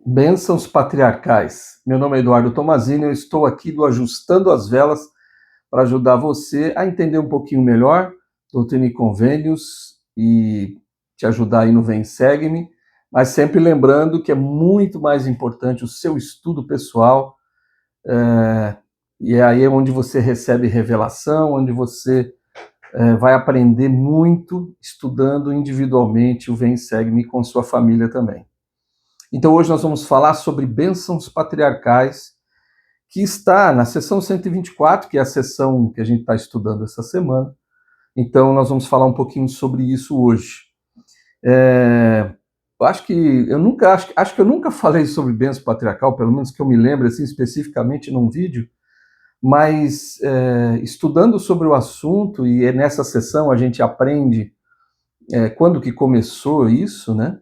Bênçãos patriarcais. Meu nome é Eduardo Tomazini, eu estou aqui do Ajustando as Velas para ajudar você a entender um pouquinho melhor Doutrina e Convênios e te ajudar aí no Vem Segue-me, mas sempre lembrando que é muito mais importante o seu estudo pessoal, e é aí onde você recebe revelação, onde você vai aprender muito estudando individualmente o Vem Segue-me com sua família também. Então hoje nós vamos falar sobre bênçãos patriarcais, que está na sessão 124, que é a sessão que a gente está estudando essa semana. Então nós vamos falar um pouquinho sobre isso hoje. Eu acho que eu nunca falei sobre bênção patriarcal, pelo menos que eu me lembre assim especificamente num vídeo, mas estudando sobre o assunto, e nessa sessão a gente aprende quando que começou isso, né?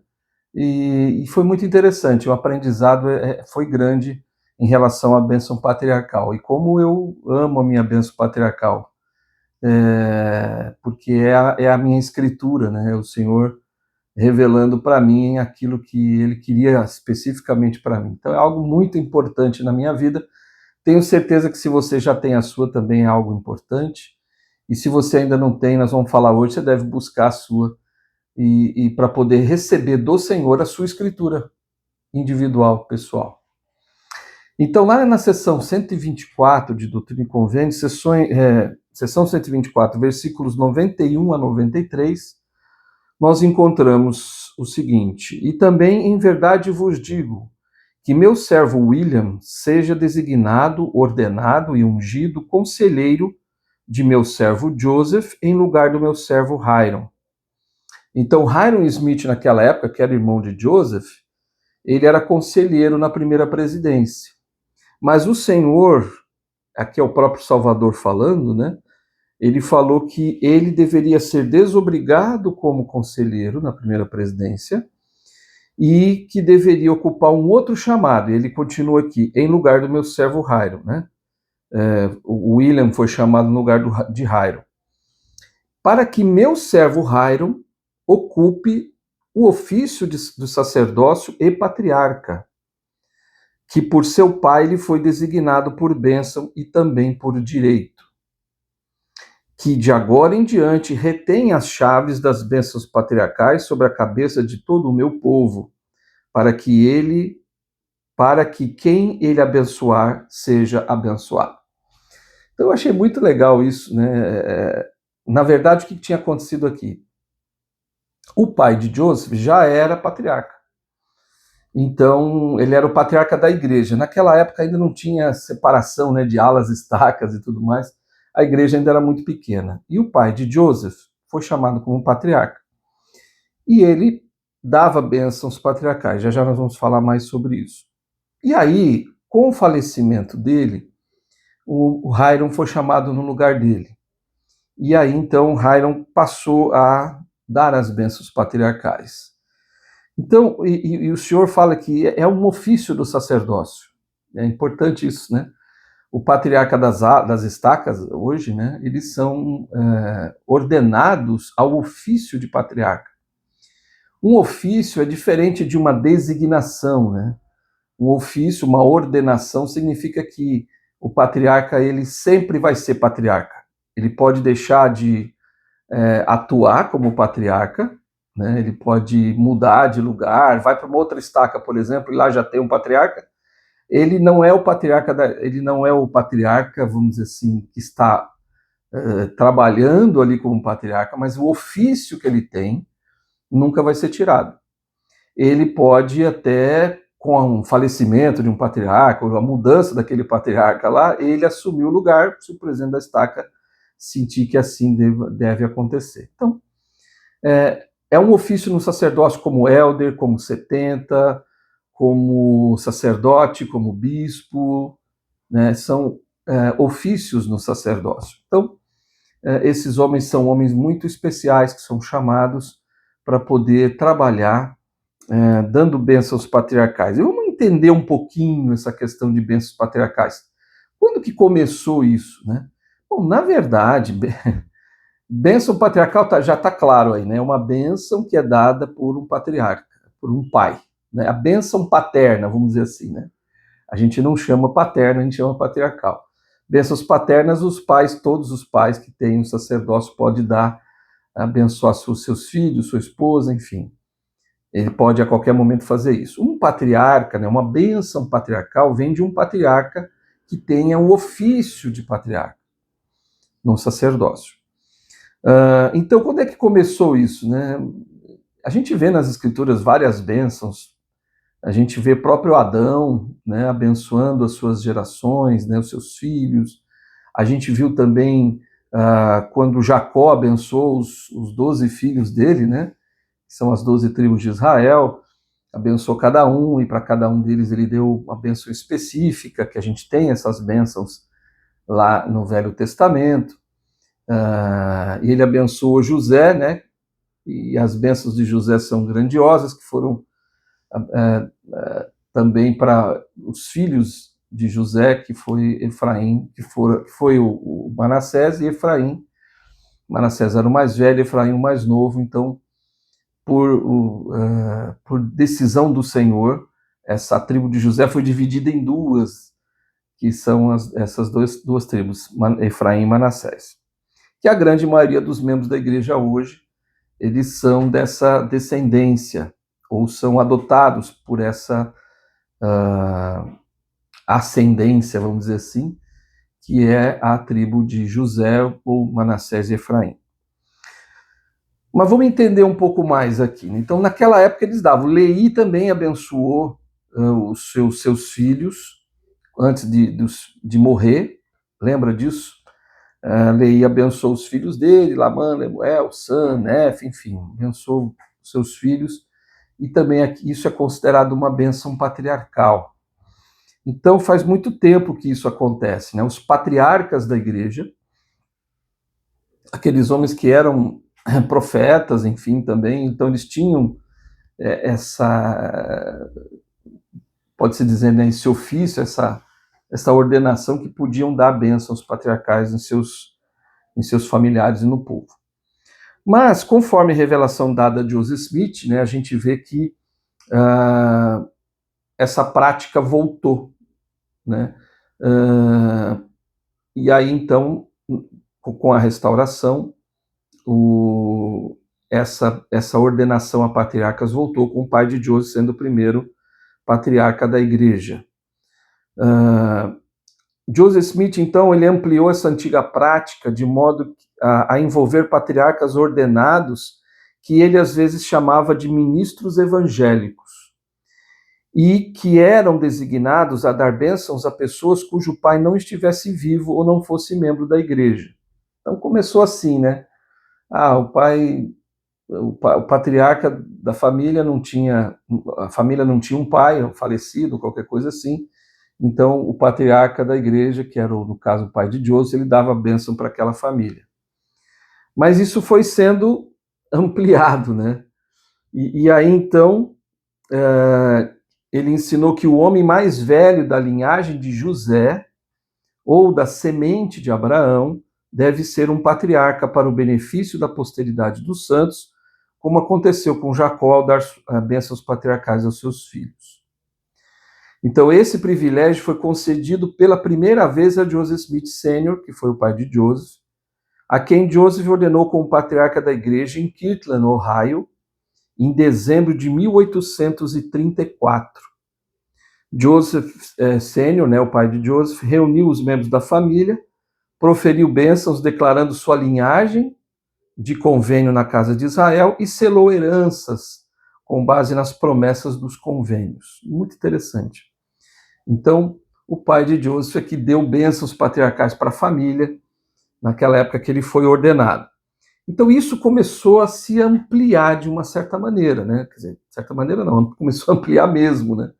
E foi muito interessante, o aprendizado foi grande em relação à bênção patriarcal. E como eu amo a minha bênção patriarcal, porque é a minha escritura, né? O Senhor revelando para mim aquilo que Ele queria especificamente para mim. Então é algo muito importante na minha vida. Tenho certeza que se você já tem a sua, também é algo importante. E se você ainda não tem, nós vamos falar hoje, você deve buscar a sua, e para poder receber do Senhor a sua escritura individual, pessoal. Então, lá na seção 124 de Doutrina e Convênios, seção 124, versículos 91 a 93, nós encontramos o seguinte: e também em verdade vos digo, que meu servo William seja designado, ordenado e ungido conselheiro de meu servo Joseph, em lugar do meu servo Hiram. Então, Hiram Smith, naquela época, que era irmão de Joseph, ele era conselheiro na primeira presidência. Mas o Senhor, aqui é o próprio Salvador falando, né? Ele falou que ele deveria ser desobrigado como conselheiro na primeira presidência e que deveria ocupar um outro chamado. Ele continua aqui, em lugar do meu servo Hiram, né? O William foi chamado no lugar de Hiram. Para que meu servo Hiram ocupe o ofício do sacerdócio e patriarca, que por seu pai lhe foi designado por bênção e também por direito, que de agora em diante retém as chaves das bênçãos patriarcais sobre a cabeça de todo o meu povo, para que quem ele abençoar seja abençoado. Então eu achei muito legal isso, né? Na verdade, o que tinha acontecido aqui? O pai de Joseph já era patriarca. Então, ele era o patriarca da igreja. Naquela época ainda não tinha separação, né, de alas, estacas e tudo mais. A igreja ainda era muito pequena. E o pai de Joseph foi chamado como patriarca. E ele dava bênçãos patriarcais. Já já nós vamos falar mais sobre isso. E aí, com o falecimento dele, o Hiram foi chamado no lugar dele. E aí, então, Hiram passou a dar as bênçãos patriarcais. Então, e o senhor fala que é um ofício do sacerdócio. É importante isso, né? O patriarca das estacas, hoje, né? Eles são ordenados ao ofício de patriarca. Um ofício é diferente de uma designação, né? Um ofício, uma ordenação, significa que o patriarca, ele sempre vai ser patriarca. Ele pode deixar de atuar como patriarca, né? Ele pode mudar de lugar, vai para uma outra estaca, por exemplo, e lá já tem um patriarca. Ele não é o patriarca, vamos dizer assim, que está trabalhando ali como patriarca, mas o ofício que ele tem nunca vai ser tirado. Ele pode até, com o falecimento de um patriarca, ou a mudança daquele patriarca lá, ele assumir o lugar, se o presidente da estaca sentir que assim deve acontecer. Então, é um ofício no sacerdócio como élder, como setenta, como sacerdote, como bispo, né? São ofícios no sacerdócio. Então, esses homens são homens muito especiais que são chamados para poder trabalhar dando bênçãos patriarcais. E vamos entender um pouquinho essa questão de bênçãos patriarcais. Quando que começou isso, né? Bom, na verdade, bênção patriarcal já está claro aí, né? Uma bênção que é dada por um patriarca, por um pai, né? A bênção paterna, vamos dizer assim, né? A gente não chama paterna, a gente chama patriarcal. Bênçãos paternas, os pais, todos os pais que têm um sacerdócio pode dar, abençoar seus filhos, sua esposa, enfim. Ele pode a qualquer momento fazer isso. Um patriarca, né, uma bênção patriarcal, vem de um patriarca que tenha o ofício de patriarca no sacerdócio. Então, quando é que começou isso, né? A gente vê nas escrituras várias bênçãos. A gente vê próprio Adão, né, abençoando as suas gerações, né, os seus filhos. A gente viu também quando Jacó abençoou os 12 filhos dele, né, que são as 12 tribos de Israel, abençoou cada um, e para cada um deles ele deu uma bênção específica, que a gente tem essas bênçãos lá no Velho Testamento. E ele abençoou José, né, e as bênçãos de José são grandiosas, que foram também para os filhos de José, que foi Efraim, que foi o Manassés e Efraim. Manassés era o mais velho, Efraim o mais novo. Então, por decisão do Senhor, essa tribo de José foi dividida em duas, que são essas duas tribos, Efraim e Manassés. Que a grande maioria dos membros da igreja hoje, eles são dessa descendência, ou são adotados por essa ascendência, vamos dizer assim, que é a tribo de José, ou Manassés e Efraim. Mas vamos entender um pouco mais aqui. Então, naquela época eles davam. Leí também abençoou os seus filhos antes de morrer. Lembra disso? Leí abençoou os filhos dele, Lamã, Lemuel, Sam, Nef, enfim, abençoou os seus filhos. E também aqui isso é considerado uma bênção patriarcal. Então faz muito tempo que isso acontece, né? Os patriarcas da igreja, aqueles homens que eram profetas, enfim, também, então eles tinham pode-se dizer, né, esse ofício, essa ordenação que podiam dar bênçãos patriarcais em seus familiares e no povo. Mas, conforme a revelação dada de Joseph Smith, né, a gente vê que essa prática voltou, né? E aí, então, com a restauração, essa ordenação a patriarcas voltou, com o pai de Joseph sendo o primeiro patriarca da igreja. Joseph Smith, então, ele ampliou essa antiga prática de modo a envolver patriarcas ordenados, que ele às vezes chamava de ministros evangélicos, e que eram designados a dar bênçãos a pessoas cujo pai não estivesse vivo ou não fosse membro da igreja. Então começou assim, né? O patriarca da família a família não tinha um pai, falecido, qualquer coisa assim. Então o patriarca da igreja, que era, no caso, o pai de Joseph, ele dava bênção para aquela família. Mas isso foi sendo ampliado, né? E aí, então, ele ensinou que o homem mais velho da linhagem de José, ou da semente de Abraão, deve ser um patriarca para o benefício da posteridade dos santos, como aconteceu com Jacó ao dar bênçãos patriarcais aos seus filhos. Então, esse privilégio foi concedido pela primeira vez a Joseph Smith Sr., que foi o pai de Joseph, a quem Joseph ordenou como patriarca da igreja em Kirtland, Ohio, em dezembro de 1834. Joseph Sênior, né, o pai de Joseph, reuniu os membros da família, proferiu bênçãos declarando sua linhagem de convênio na casa de Israel e selou heranças com base nas promessas dos convênios. Muito interessante. Então, o pai de Joseph é que deu bênçãos patriarcais para a família naquela época que ele foi ordenado. Então isso começou a se ampliar de uma certa maneira, né? Quer dizer, de certa maneira não, começou a ampliar mesmo, né?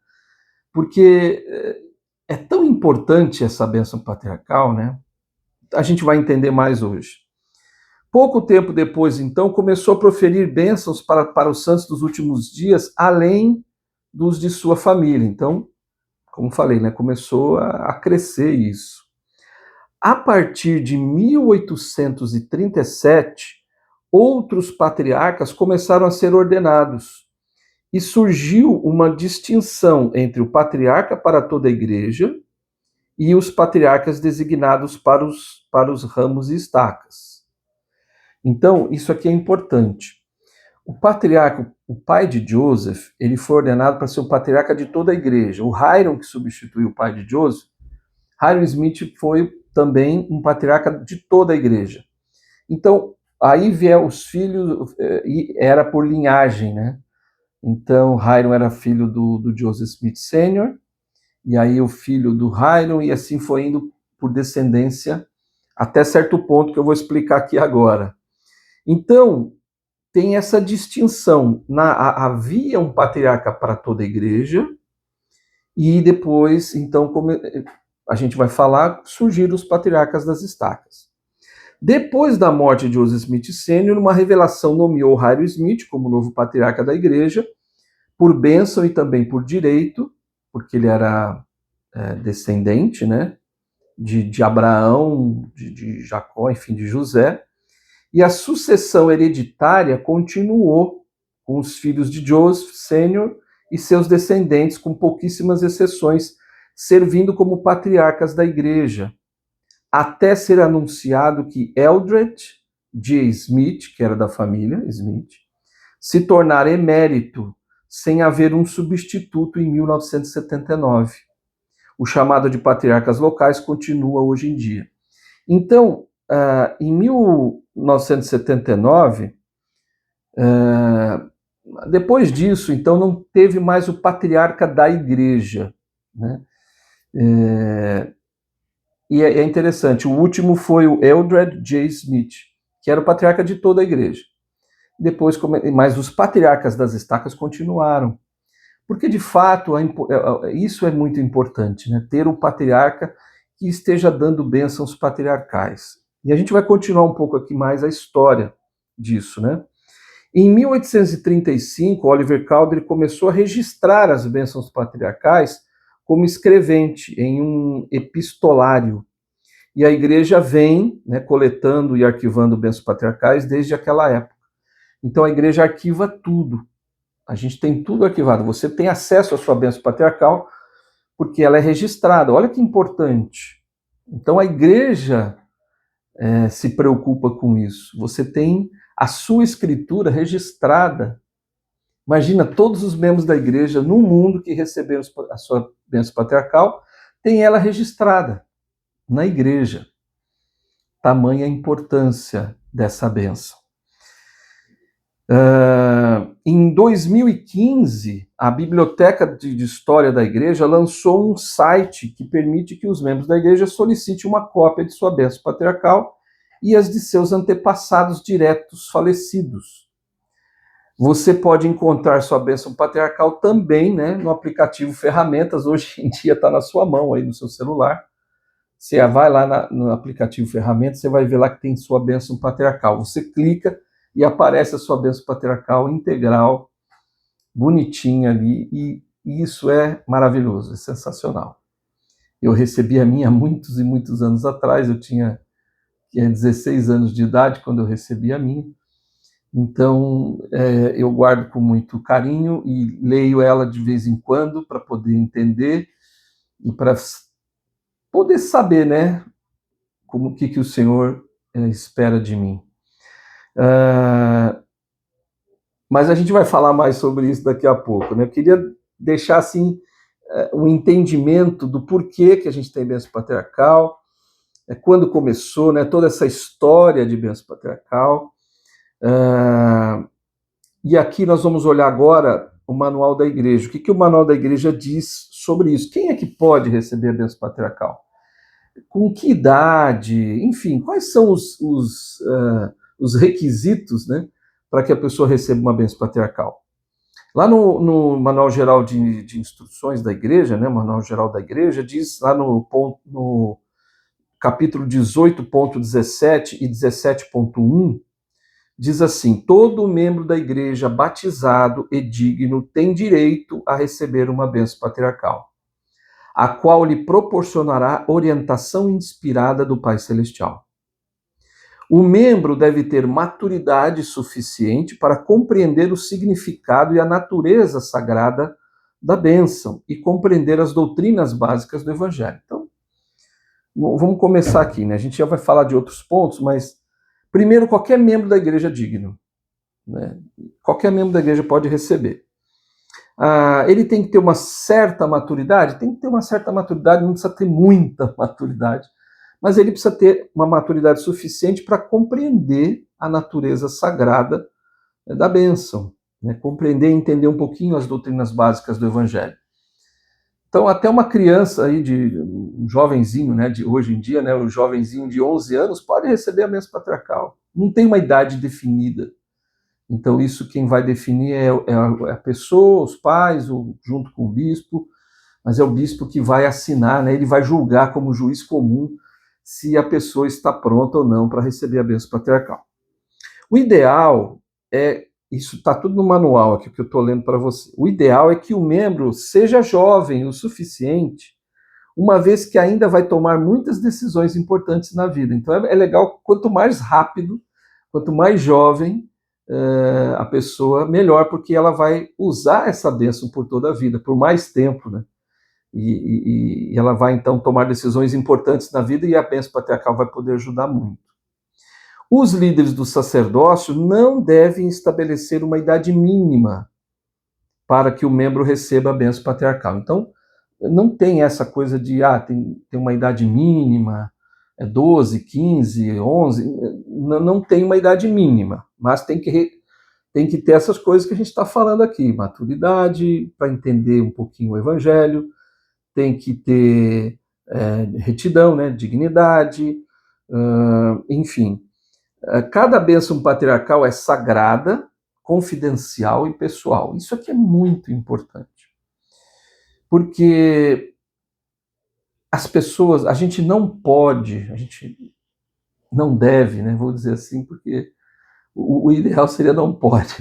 Porque é tão importante essa bênção patriarcal, né? A gente vai entender mais hoje. Pouco tempo depois, então, começou a proferir bênçãos para os santos dos últimos dias, além dos de sua família. Então, como falei, né? Começou a crescer isso. A partir de 1837, outros patriarcas começaram a ser ordenados. e surgiu uma distinção entre o patriarca para toda a igreja e os patriarcas designados para os ramos e estacas. Então, isso aqui é importante. O patriarca, o pai de Joseph, ele foi ordenado para ser o patriarca de toda a igreja. O Hiram, que substituiu o pai de Joseph, Hiram Smith foi também um patriarca de toda a igreja. Então, aí vier os filhos, era por linhagem, né? Então, Hiram era filho do Joseph Smith Sr., e aí o filho do Hiram, e assim foi indo por descendência, até certo ponto que eu vou explicar aqui agora. Então, tem essa distinção. Havia um patriarca para toda a igreja, e depois, então, como a gente vai falar, surgiram os patriarcas das estacas. Depois da morte de Joseph Smith Sr., uma revelação nomeou Hiram Smith como novo patriarca da igreja, por bênção e também por direito, porque ele era descendente, né, de Abraão, de Jacó, enfim, de José, e a sucessão hereditária continuou com os filhos de Joseph Sênior e seus descendentes, com pouquíssimas exceções, servindo como patriarcas da igreja, até ser anunciado que Eldred J. Smith, que era da família Smith, se tornara emérito sem haver um substituto em 1979. O chamado de patriarcas locais continua hoje em dia. Então, em 1979, depois disso, então, não teve mais o patriarca da igreja, né? E é interessante, o último foi o Eldred J. Smith, que era o patriarca de toda a igreja. Depois, mas os patriarcas das estacas continuaram. Porque, de fato, isso é muito importante, né? Ter um patriarca que esteja dando bênçãos patriarcais. E a gente vai continuar um pouco aqui mais a história disso, né? Em 1835, Oliver Cowdery começou a registrar as bênçãos patriarcais como escrevente em um epistolário. E a igreja vem, né, coletando e arquivando bênçãos patriarcais desde aquela época. Então a igreja arquiva tudo. A gente tem tudo arquivado. Você tem acesso à sua bênção patriarcal porque ela é registrada. Olha que importante. Então a igreja se preocupa com isso. Você tem a sua escritura registrada. Imagina, todos os membros da igreja no mundo que receberam a sua bênção patriarcal, tem ela registrada na igreja. Tamanha a importância dessa bênção. Em 2015, a Biblioteca de História da Igreja lançou um site que permite que os membros da igreja solicitem uma cópia de sua bênção patriarcal e as de seus antepassados diretos falecidos. Você pode encontrar sua bênção patriarcal também, né, no aplicativo Ferramentas. Hoje em dia está na sua mão, aí no seu celular. Você vai lá no aplicativo Ferramentas, você vai ver lá que tem sua bênção patriarcal. Você clica e aparece a sua bênção patriarcal integral, bonitinha ali, e isso é maravilhoso, é sensacional. Eu recebi a minha há muitos e muitos anos atrás, eu tinha 16 anos de idade quando eu recebi a minha, então eu guardo com muito carinho e leio ela de vez em quando para poder entender e para poder saber, né, como que o Senhor espera de mim. Mas a gente vai falar mais sobre isso daqui a pouco, né? Eu queria deixar assim um entendimento do porquê que a gente tem bênção patriarcal, quando começou, né? Toda essa história de bênção patriarcal. E aqui nós vamos olhar agora o manual da igreja. O que o manual da igreja diz sobre isso? Quem é que pode receber a bênção patriarcal? Com que idade? Enfim, quais são os requisitos, né, para que a pessoa receba uma bênção patriarcal? Lá no Manual Geral de Instruções da Igreja, né, Manual Geral da Igreja, diz lá no capítulo 18.17 e 17.1, diz assim: todo membro da igreja batizado e digno tem direito a receber uma bênção patriarcal, a qual lhe proporcionará orientação inspirada do Pai Celestial. O membro deve ter maturidade suficiente para compreender o significado e a natureza sagrada da bênção e compreender as doutrinas básicas do Evangelho. Então, vamos começar aqui, né? A gente já vai falar de outros pontos, mas primeiro, qualquer membro da igreja é digno, né? Qualquer membro da igreja pode receber. Ele tem que ter uma certa maturidade? Tem que ter uma certa maturidade, não precisa ter muita maturidade, mas ele precisa ter uma maturidade suficiente para compreender a natureza sagrada da bênção, né? Compreender e entender um pouquinho as doutrinas básicas do Evangelho. Então, até uma criança aí, um jovenzinho, né, de hoje em dia, né, um jovenzinho de 11 anos pode receber a bênção patriarcal. Não tem uma idade definida. Então, isso quem vai definir é a pessoa, os pais, junto com o bispo, mas é o bispo que vai assinar, né, ele vai julgar como juiz comum se a pessoa está pronta ou não para receber a bênção patriarcal. O ideal isso está tudo no manual aqui que eu estou lendo para você. O ideal é que o membro seja jovem o suficiente, uma vez que ainda vai tomar muitas decisões importantes na vida. Então é legal, quanto mais rápido, quanto mais jovem a pessoa, melhor, porque ela vai usar essa bênção por toda a vida, por mais tempo, né? E ela vai então tomar decisões importantes na vida e a bênção patriarcal vai poder ajudar muito. Os líderes do sacerdócio não devem estabelecer uma idade mínima para que o membro receba a bênção patriarcal. Então, não tem essa coisa de, tem uma idade mínima, 12, 15, 11, não tem uma idade mínima, mas tem que ter essas coisas que a gente está falando aqui, maturidade, para entender um pouquinho o Evangelho, tem que ter retidão, né, dignidade, enfim. Cada bênção patriarcal é sagrada, confidencial e pessoal. Isso aqui é muito importante. Porque as pessoas, a gente não deve, né? Vou dizer assim, porque o ideal seria não pode.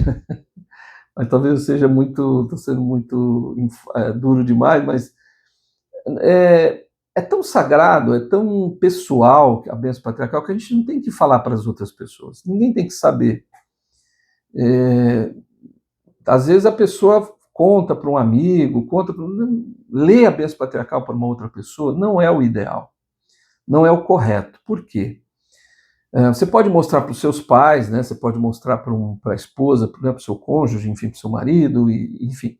Mas talvez eu seja estou sendo muito duro demais, mas é tão sagrado, é tão pessoal a bênção patriarcal que a gente não tem que falar para as outras pessoas. Ninguém tem que saber. Às vezes a pessoa conta para um amigo, lê a bênção patriarcal para uma outra pessoa, não é o ideal. Não é o correto. Por quê? Você pode mostrar para os seus pais, né? Você pode mostrar para a esposa, para o seu cônjuge, enfim, para o seu marido, enfim,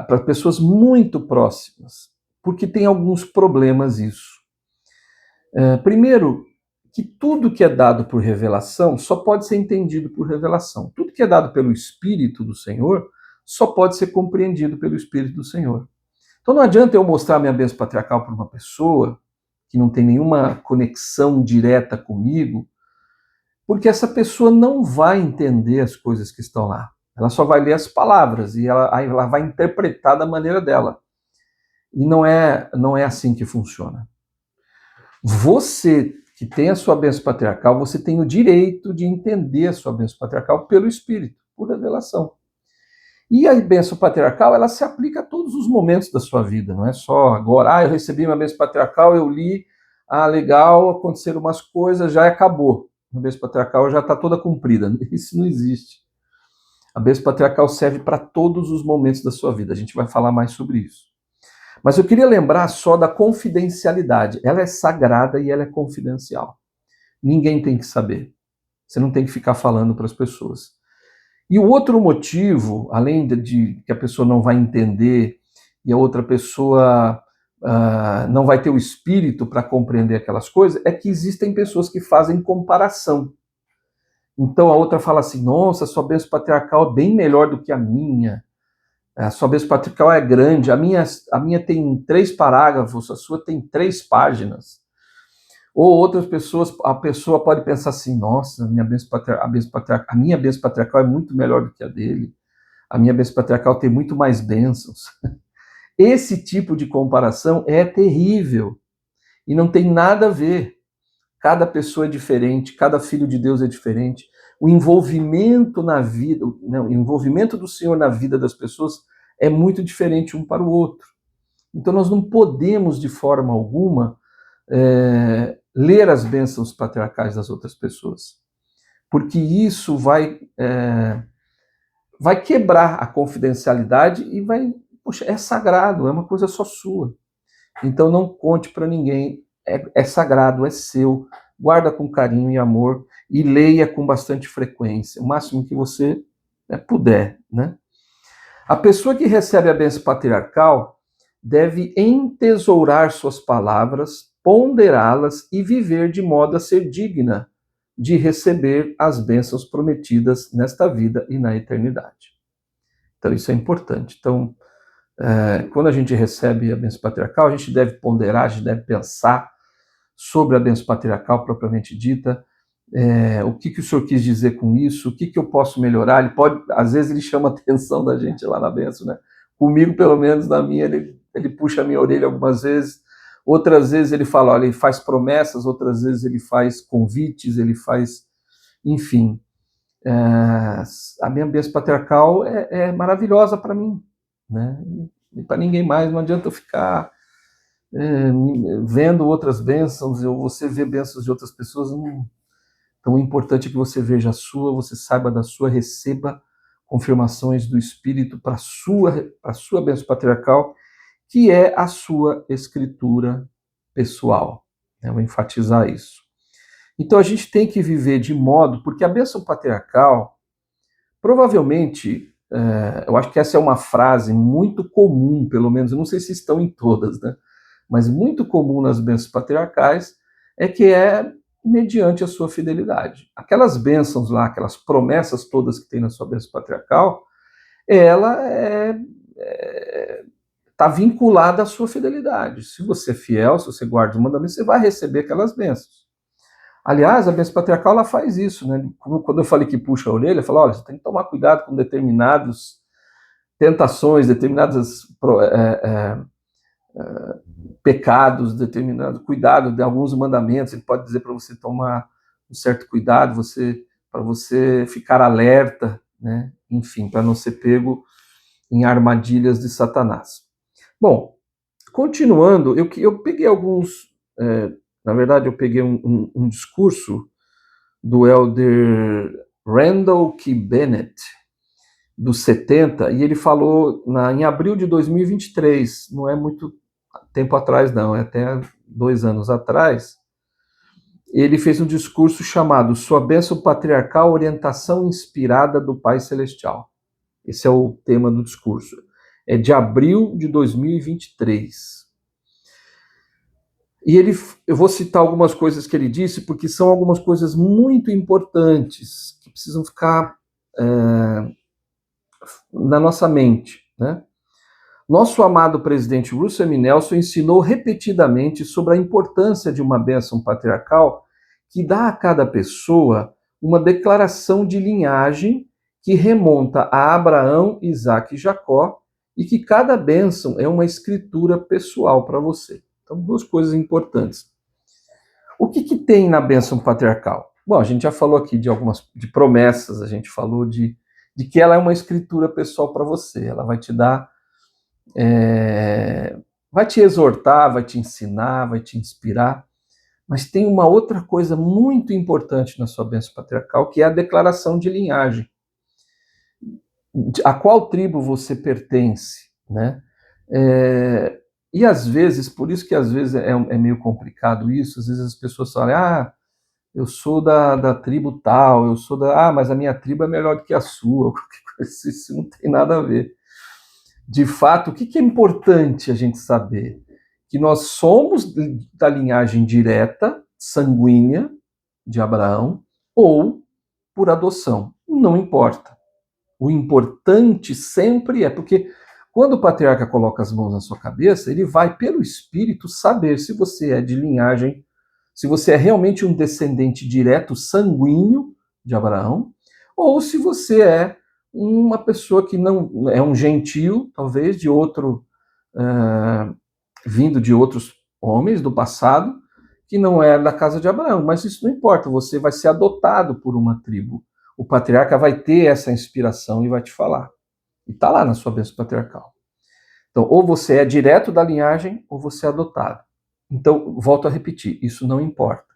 para pessoas muito próximas, porque tem alguns problemas isso. Primeiro, que tudo que é dado por revelação só pode ser entendido por revelação. Tudo que é dado pelo Espírito do Senhor só pode ser compreendido pelo Espírito do Senhor. Então não adianta eu mostrar minha bênção patriarcal para uma pessoa que não tem nenhuma conexão direta comigo, porque essa pessoa não vai entender as coisas que estão lá. Ela só vai ler as palavras e ela vai interpretar da maneira dela. E não é assim que funciona. Você que tem a sua bênção patriarcal, você tem o direito de entender a sua bênção patriarcal pelo Espírito, por revelação. E a bênção patriarcal, ela se aplica a todos os momentos da sua vida, não é só agora, eu recebi minha bênção patriarcal, eu li, legal, aconteceram umas coisas, já acabou. A bênção patriarcal já está toda cumprida. Isso não existe. A bênção patriarcal serve para todos os momentos da sua vida. A gente vai falar mais sobre isso. Mas eu queria lembrar só da confidencialidade. Ela é sagrada e ela é confidencial. Ninguém tem que saber. Você não tem que ficar falando para as pessoas. E o outro motivo, além de que a pessoa não vai entender e a outra pessoa não vai ter o espírito para compreender aquelas coisas, é que existem pessoas que fazem comparação. Então a outra fala assim, nossa, a sua bênção patriarcal é bem melhor do que a minha. A sua bênção patriarcal é grande, a minha tem 3 parágrafos, a sua tem 3 páginas. Ou outras pessoas, a pessoa pode pensar assim, nossa, a minha bênção patriarcal é muito melhor do que a dele. A minha bênção patriarcal tem muito mais bênçãos. Esse tipo de comparação é terrível e não tem nada a ver. Cada pessoa é diferente, cada filho de Deus é diferente. O envolvimento na vida, o envolvimento do Senhor na vida das pessoas é muito diferente um para o outro. Então nós não podemos, de forma alguma, ler as bênçãos patriarcais das outras pessoas, porque isso vai quebrar a confidencialidade e poxa, é sagrado, é uma coisa só sua. Então não conte para ninguém, é sagrado, é seu, guarda com carinho e amor e leia com bastante frequência, o máximo que você puder, né? A pessoa que recebe a bênção patriarcal deve entesourar suas palavras, ponderá-las e viver de modo a ser digna de receber as bênçãos prometidas nesta vida e na eternidade. Então isso é importante. Então, quando a gente recebe a bênção patriarcal, a gente deve ponderar, a gente deve pensar sobre a bênção patriarcal propriamente dita, o que o senhor quis dizer com isso, o que eu posso melhorar. Ele pode, às vezes ele chama a atenção da gente lá na bênção, né? Comigo, pelo menos, na minha, ele puxa a minha orelha algumas vezes, outras vezes ele fala, olha, ele faz promessas, outras vezes ele faz convites, ele faz, enfim. A minha bênção patriarcal é maravilhosa para mim, né? E para ninguém mais, não adianta eu ficar vendo outras bênçãos, ou você vê bênçãos de outras pessoas, não. Então, o importante é que você veja a sua, você saiba da sua, receba confirmações do Espírito para a sua bênção patriarcal, que é a sua escritura pessoal. Eu vou enfatizar isso. Então, a gente tem que viver de modo, porque a bênção patriarcal, provavelmente, eu acho que essa é uma frase muito comum, pelo menos, eu não sei se estão em todas, né? Mas muito comum nas bênçãos patriarcais, é que mediante a sua fidelidade. Aquelas bênçãos lá, aquelas promessas todas que tem na sua bênção patriarcal, ela está vinculada à sua fidelidade. Se você é fiel, se você guarda os mandamentos, você vai receber aquelas bênçãos. Aliás, a bênção patriarcal ela faz isso, né? Quando eu falei que puxa a orelha, eu falo, olha, você tem que tomar cuidado com determinadas tentações, determinadas pecados, determinado cuidado de alguns mandamentos. Ele pode dizer para você tomar um certo cuidado, para você ficar alerta, né? Enfim, para não ser pego em armadilhas de Satanás. Bom, continuando, eu peguei alguns, na verdade eu peguei um discurso do elder Randall K. Bennett, dos 70, e ele falou em abril de 2023, não é muito tempo atrás não, é até 2 anos atrás, ele fez um discurso chamado Sua Bênção Patriarcal, Orientação Inspirada do Pai Celestial. Esse é o tema do discurso. É de abril de 2023. E eu vou citar algumas coisas que ele disse, porque são algumas coisas muito importantes, que precisam ficar na nossa mente, né? Nosso amado presidente Russell M. Nelson ensinou repetidamente sobre a importância de uma bênção patriarcal que dá a cada pessoa uma declaração de linhagem que remonta a Abraão, Isaque e Jacó, e que cada bênção é uma escritura pessoal para você. Então, 2 coisas importantes. O que tem na bênção patriarcal? Bom, a gente já falou aqui de promessas, a gente falou de que ela é uma escritura pessoal para você, ela vai te dar vai te exortar, vai te ensinar, vai te inspirar, mas tem uma outra coisa muito importante na sua bênção patriarcal, que é a declaração de linhagem. A qual tribo você pertence, né? E às vezes, por isso que às vezes é meio complicado isso, às vezes as pessoas falam, eu sou da tribo tal, mas a minha tribo é melhor do que a sua, isso não tem nada a ver. De fato, o que é importante a gente saber? Que nós somos da linhagem direta, sanguínea, de Abraão, ou por adoção. Não importa. O importante sempre porque quando o patriarca coloca as mãos na sua cabeça, ele vai, pelo Espírito, saber se você é de linhagem, se você é realmente um descendente direto, sanguíneo de Abraão, ou se você é uma pessoa que não é um gentio, talvez, de outro, vindo de outros homens do passado, que não é da casa de Abraão. Mas isso não importa, você vai ser adotado por uma tribo. O patriarca vai ter essa inspiração e vai te falar. E está lá na sua bênção patriarcal. Então, ou você é direto da linhagem, ou você é adotado. Então, volto a repetir, isso não importa.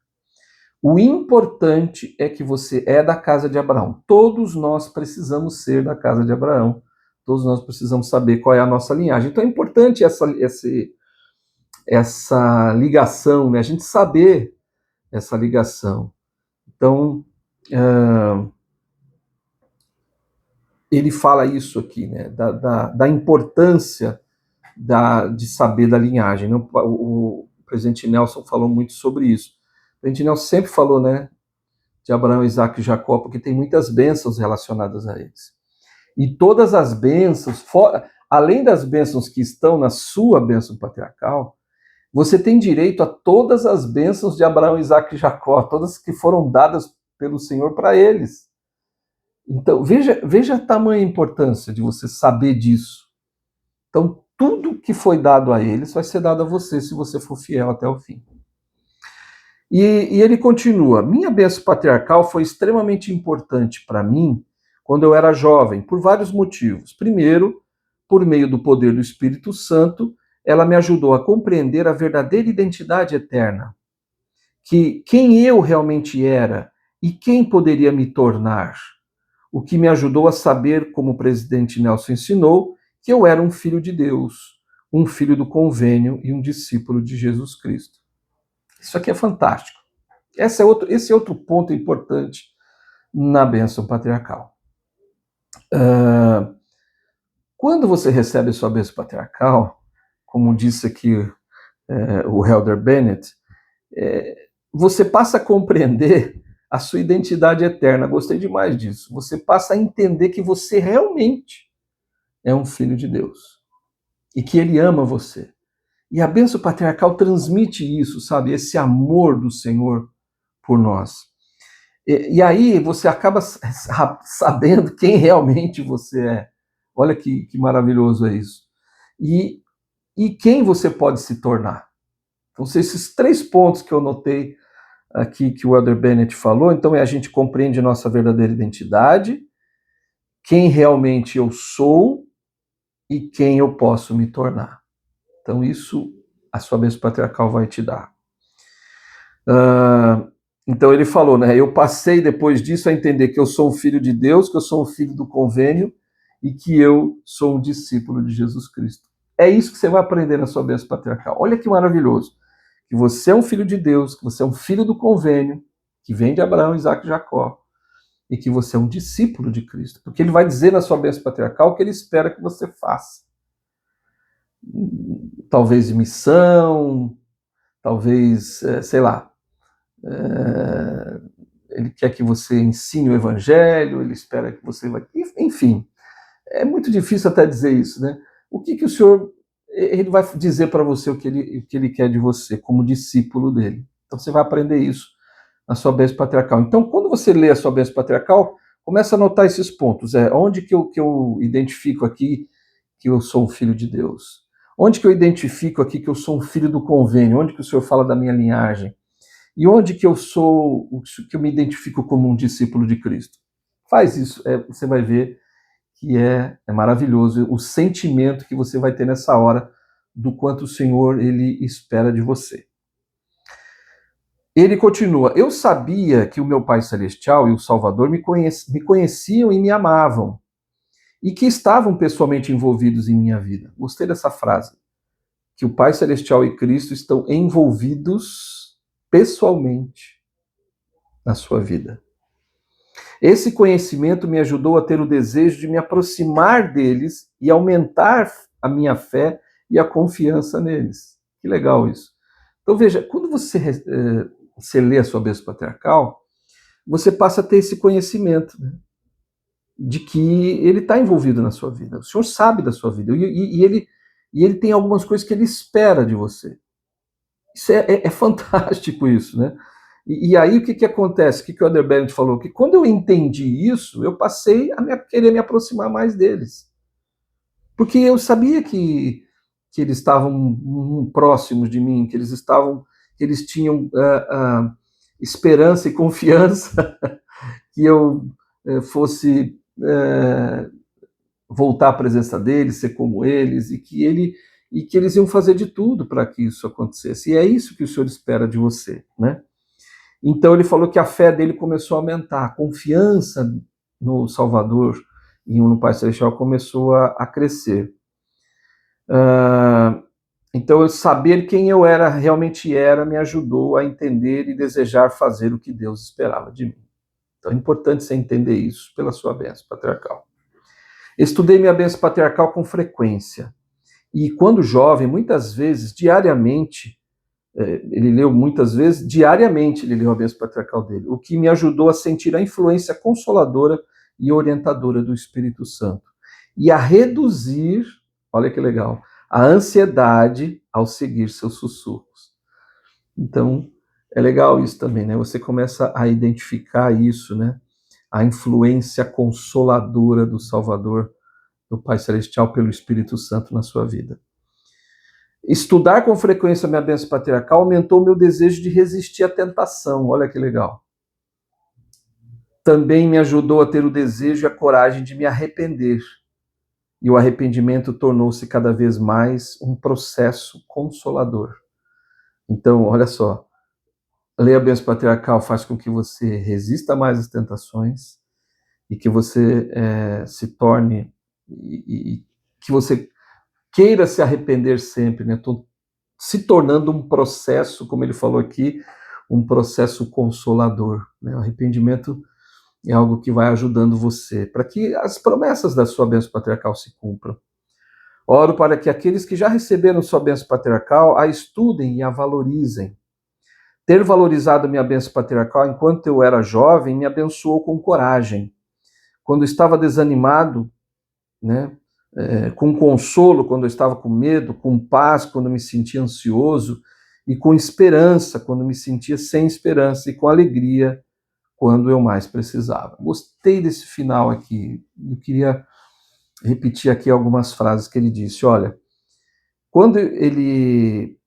O importante é que você é da casa de Abraão. Todos nós precisamos ser da casa de Abraão. Todos nós precisamos saber qual é a nossa linhagem. Então é importante essa ligação, né? A gente saber essa ligação. Então, ele fala isso aqui, né? Da importância de saber da linhagem. O presidente Nelson falou muito sobre isso. O presidente Nelson sempre falou, né? De Abraão, Isaac e Jacó, porque tem muitas bênçãos relacionadas a eles. E todas as bênçãos, além das bênçãos que estão na sua bênção patriarcal, você tem direito a todas as bênçãos de Abraão, Isaac e Jacó, todas que foram dadas pelo Senhor para eles. Então, veja a tamanha importância de você saber disso. Então, tudo que foi dado a eles vai ser dado a você, se você for fiel até o fim. E ele continua: minha bênção patriarcal foi extremamente importante para mim quando eu era jovem, por vários motivos. Primeiro, por meio do poder do Espírito Santo, ela me ajudou a compreender a verdadeira identidade eterna, que quem eu realmente era e quem poderia me tornar, o que me ajudou a saber, como o presidente Nelson ensinou, que eu era um filho de Deus, um filho do convênio e um discípulo de Jesus Cristo. Isso aqui é fantástico. Esse é outro ponto importante na bênção patriarcal. Quando você recebe a sua bênção patriarcal, como disse aqui o Elder Bennett, você passa a compreender a sua identidade eterna. Gostei demais disso. Você passa a entender que você realmente é um filho de Deus e que Ele ama você. E a bênção patriarcal transmite isso, sabe? Esse amor do Senhor por nós. E aí você acaba sabendo quem realmente você é. Olha que maravilhoso é isso. E quem você pode se tornar. Então, são esses 3 pontos que eu notei aqui que o Elder Bennett falou. Então, a gente compreende a nossa verdadeira identidade, quem realmente eu sou e quem eu posso me tornar. Então, isso a sua bênção patriarcal vai te dar. Então, ele falou, né? Eu passei depois disso a entender que eu sou um filho de Deus, que eu sou um filho do convênio e que eu sou um discípulo de Jesus Cristo. É isso que você vai aprender na sua bênção patriarcal. Olha que maravilhoso. Que você é um filho de Deus, que você é um filho do convênio, que vem de Abraão, Isaac e Jacó, e que você é um discípulo de Cristo. Porque ele vai dizer na sua bênção patriarcal o que ele espera que você faça. Talvez de missão, talvez, sei lá, ele quer que você ensine o evangelho, ele espera que você vai... Enfim, é muito difícil até dizer isso, né? O que o Senhor... Ele vai dizer para você o que ele quer de você, como discípulo dele. Então você vai aprender isso na sua bênção patriarcal. Então, quando você lê a sua bênção patriarcal, começa a anotar esses pontos. Onde que eu identifico aqui que eu sou um filho de Deus? Onde que eu identifico aqui que eu sou um filho do convênio? Onde que o Senhor fala da minha linhagem? E onde que eu me identifico como um discípulo de Cristo? Faz isso, você vai ver que é maravilhoso o sentimento que você vai ter nessa hora do quanto o Senhor ele espera de você. Ele continua: eu sabia que o meu Pai Celestial e o Salvador me conheciam e me amavam, e que estavam pessoalmente envolvidos em minha vida. Gostei dessa frase. Que o Pai Celestial e Cristo estão envolvidos pessoalmente na sua vida. Esse conhecimento me ajudou a ter o desejo de me aproximar deles e aumentar a minha fé e a confiança neles. Que legal isso. Então veja, quando você lê a sua bênção patriarcal, você passa a ter esse conhecimento, né, de que ele está envolvido na sua vida. O Senhor sabe da sua vida e ele tem algumas coisas que ele espera de você. Isso é fantástico isso, né? E aí o que acontece? O que o Elder Bennett falou? Que quando eu entendi isso, eu passei a querer me aproximar mais deles. Porque eu sabia que eles estavam próximos de mim, que eles tinham esperança e confiança que eu fosse voltar à presença deles, ser como eles, e que e que eles iam fazer de tudo para que isso acontecesse. E é isso que o Senhor espera de você, né? Então ele falou que a fé dele começou a aumentar, a confiança no Salvador e no Pai Celestial começou a crescer. Então eu saber quem eu era, realmente era, me ajudou a entender e desejar fazer o que Deus esperava de mim. Então é importante você entender isso pela sua bênção patriarcal. Estudei minha bênção patriarcal com frequência. E quando jovem, muitas vezes, diariamente, ele leu muitas vezes, diariamente ele leu a bênção patriarcal dele, o que me ajudou a sentir a influência consoladora e orientadora do Espírito Santo. E a reduzir, olha que legal, a ansiedade ao seguir seus sussurros. Então, é legal isso também, né? Você começa a identificar isso, né? A influência consoladora do Salvador, do Pai Celestial, pelo Espírito Santo na sua vida. Estudar com frequência minha bênção patriarcal aumentou meu desejo de resistir à tentação. Olha que legal. Também me ajudou a ter o desejo e a coragem de me arrepender. E o arrependimento tornou-se cada vez mais um processo consolador. Então, olha só, ler a bênção patriarcal faz com que você resista mais às tentações e que você se torne e que você queira se arrepender sempre, né? Se tornando um processo, como ele falou aqui, um processo consolador, né? O arrependimento é algo que vai ajudando você para que as promessas da sua bênção patriarcal se cumpram. Oro para que aqueles que já receberam sua bênção patriarcal a estudem e a valorizem. Ter valorizado minha bênção patriarcal enquanto eu era jovem me abençoou com coragem. Quando estava desanimado, né, com consolo quando eu estava com medo, com paz quando me sentia ansioso, e com esperança quando me sentia sem esperança, e com alegria quando eu mais precisava. Gostei desse final aqui. Eu queria repetir aqui algumas frases que ele disse. Olha, quando ele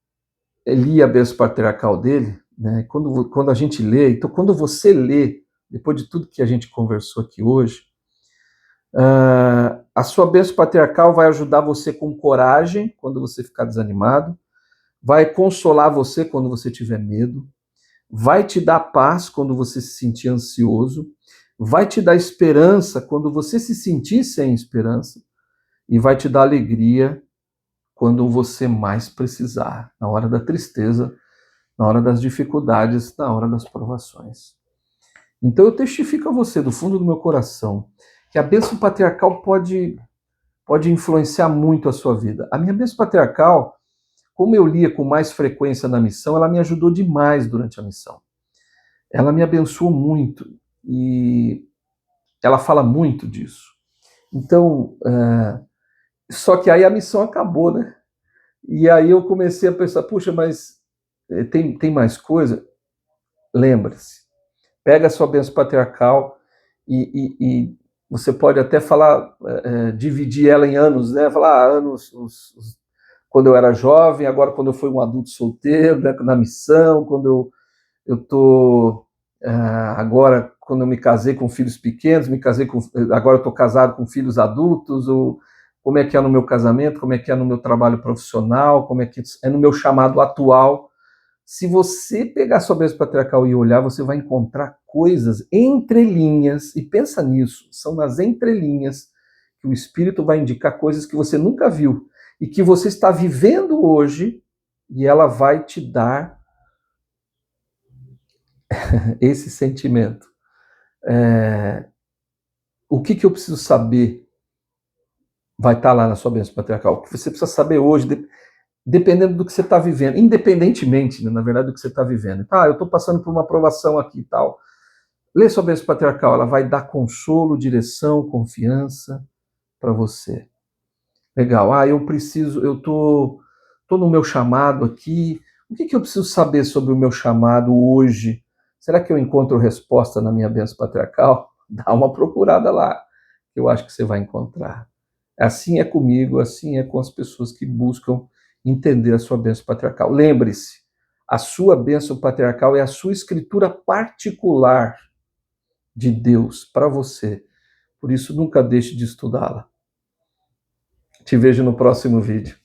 lia a bênção patriarcal dele, né, quando a gente lê, então quando você lê, depois de tudo que a gente conversou aqui hoje, a sua bênção patriarcal vai ajudar você com coragem quando você ficar desanimado, vai consolar você quando você tiver medo, vai te dar paz quando você se sentir ansioso, vai te dar esperança quando você se sentir sem esperança e vai te dar alegria quando você mais precisar, na hora da tristeza, na hora das dificuldades, na hora das provações. Então eu testifico a você, do fundo do meu coração, que a bênção patriarcal pode influenciar muito a sua vida. A minha bênção patriarcal, como eu lia com mais frequência na missão, ela me ajudou demais durante a missão. Ela me abençoou muito e ela fala muito disso. Então, só que aí a missão acabou, né? E aí eu comecei a pensar, puxa, mas tem mais coisa? Lembre-se, pega a sua bênção patriarcal e você pode até falar, dividir ela em anos, né? Falar anos, quando eu era jovem, agora quando eu fui um adulto solteiro, né? Na missão, quando eu tô agora quando eu me casei com filhos pequenos, agora eu estou casado com filhos adultos, ou como é que é no meu casamento, como é que é no meu trabalho profissional, como é que é no meu chamado atual. Se você pegar sua bênção patriarcal e olhar, você vai encontrar coisas entre linhas, e pensa nisso, são nas entrelinhas que o Espírito vai indicar coisas que você nunca viu e que você está vivendo hoje, e ela vai te dar esse sentimento. O que eu preciso saber vai estar lá na sua bênção patriarcal. O que você precisa saber hoje, dependendo do que você está vivendo, independentemente, né, na verdade, do que você está vivendo. Eu estou passando por uma provação aqui e tal. Lê sua bênção patriarcal, ela vai dar consolo, direção, confiança para você. Legal. Eu tô no meu chamado aqui. O que eu preciso saber sobre o meu chamado hoje? Será que eu encontro resposta na minha bênção patriarcal? Dá uma procurada lá, que eu acho que você vai encontrar. Assim é comigo, assim é com as pessoas que buscam entender a sua bênção patriarcal. Lembre-se, a sua bênção patriarcal é a sua escritura particular de Deus para você. Por isso, nunca deixe de estudá-la. Te vejo no próximo vídeo.